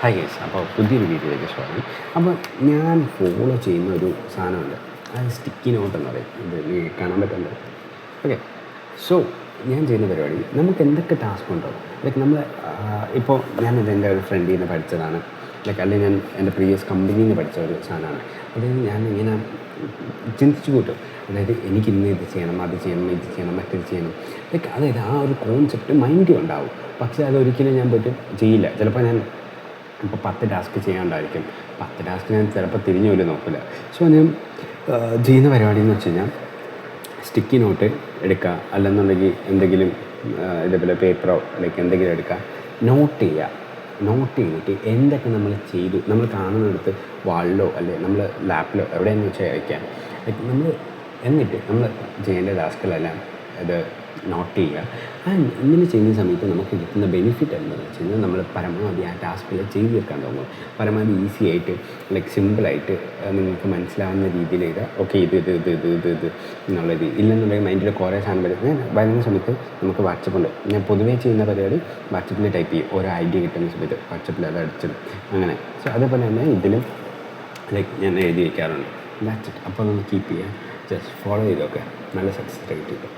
Hi guys, അപ്പോൾ പുതിയൊരു വീഡിയോയിലേക്ക് സ്വാഗതം. അപ്പോൾ ഞാൻ ഫോളോ ചെയ്യുന്ന ഒരു സാധനമുണ്ട്, അത് സ്റ്റിക്കി നോട്ട് എന്ന് പറയും. ഇത് നിങ്ങൾക്ക് കാണാൻ പറ്റുന്നുണ്ട്. ഓക്കെ, സോ ഞാൻ ചെയ്യുന്ന പരിപാടി, നമുക്ക് എന്തൊക്കെ ടാസ്ക് ഉണ്ടോ, ലൈക്ക് നമ്മൾ ഇപ്പോൾ ഞാനിത് എൻ്റെ ഒരു ഫ്രണ്ടിൽ നിന്ന് പഠിച്ചതാണ്, ലൈക്ക് അല്ലെങ്കിൽ ഞാൻ എൻ്റെ പ്രീവിയസ് കമ്പനിയിൽ നിന്ന് പഠിച്ച ഒരു സാധനമാണ്. അതായത് ഞാൻ ഇങ്ങനെ ചിന്തിച്ചു കൂട്ടും, അതായത് എനിക്ക് ഇന്ന് ഇത് ചെയ്യണം, അത് ചെയ്യണം, ഇത് ചെയ്യണം, മറ്റേത് ചെയ്യണം, ലൈക്ക് അതായത് ആ ഒരു കോൺസെപ്റ്റ് മൈൻഡിൽ ഉണ്ടാവും. പക്ഷേ അതൊരിക്കലും ഞാൻ പോയിട്ട് ചെയ്യില്ല. ചിലപ്പോൾ ഞാൻ ഇപ്പോൾ 10 ടാസ്ക് ചെയ്യാനുണ്ടായിരിക്കും, 10 ടാസ്ക് ഞാൻ ചിലപ്പോൾ തിരിഞ്ഞു പോലും നോക്കില്ല. സോ ഞാൻ ചെയ്യുന്ന പരിപാടി എന്ന് വെച്ച് കഴിഞ്ഞാൽ സ്റ്റിക്കി നോട്ട് എടുക്കുക, അല്ലെന്നുണ്ടെങ്കിൽ എന്തെങ്കിലും ഇതേപോലെ പേപ്പറോ ലൈക്ക് എന്തെങ്കിലും എടുക്കുക, നോട്ട് ചെയ്യുക. നോട്ട് ചെയ്തിട്ട് എന്തൊക്കെ നമ്മൾ ചെയ്തു, നമ്മൾ കാണുന്നിടത്ത് വാളിലോ അല്ലെങ്കിൽ നമ്മൾ ലാപ്പിലോ എവിടെയെന്ന് വെച്ചാൽ വയ്ക്കാം. ലൈക്ക് നമ്മൾ എന്നിട്ട് നമ്മൾ ചെയ്യേണ്ട ടാസ്കുകളെല്ലാം ഇത് നോട്ട് ചെയ്യുക. ആൻഡ് ഇങ്ങനെ ചെയ്യുന്ന സമയത്ത് നമുക്ക് കിട്ടുന്ന ബെനിഫിറ്റ് എന്താണെന്ന് വെച്ച് കഴിഞ്ഞാൽ നമ്മൾ പരമാവധി ആ ടാസ്കുകൾ ചെയ്ത് തീർക്കാൻ തോന്നും. പരമാവധി ഈസി ആയിട്ട് ലൈക്ക് സിമ്പിളായിട്ട് നിങ്ങൾക്ക് മനസ്സിലാവുന്ന രീതിയിൽ ചെയ്താൽ ഓക്കെ ഇത് ഇത് ഇത് ഇത് ഇത് ഇത് എന്നുള്ളത്. ഇല്ലെന്നുണ്ടെങ്കിൽ മൈൻഡിൽ കുറേ സാധനം വരും. ഞാൻ വരുന്ന സമയത്ത് നമുക്ക് വാട്സപ്പുണ്ട്, ഞാൻ പൊതുവേ ചെയ്യുന്ന പരിപാടി വാട്സപ്പിൽ ടൈപ്പ് ചെയ്യും. ഓരോ ഐഡിയ കിട്ടുന്ന സമയത്ത് വാട്സപ്പിൽ അത് അടിച്ചിടും അങ്ങനെ. സോ അതേപോലെ തന്നെ ഇതിലും ലൈക്ക് ഞാൻ എഴുതി വയ്ക്കാറുണ്ട്. That's it. അപ്പോൾ നമ്മൾ കീപ്പ് ചെയ്യുക, ജസ്റ്റ് ഫോളോ ചെയ്തൊക്കെ നല്ല സക്സസ് ആയിട്ട് കിട്ടും.